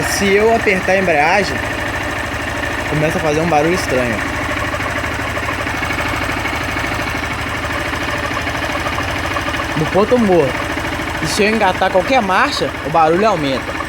se eu apertar a embreagem, começa a fazer um barulho estranho. No ponto morto. E se eu engatar qualquer marcha, o barulho aumenta.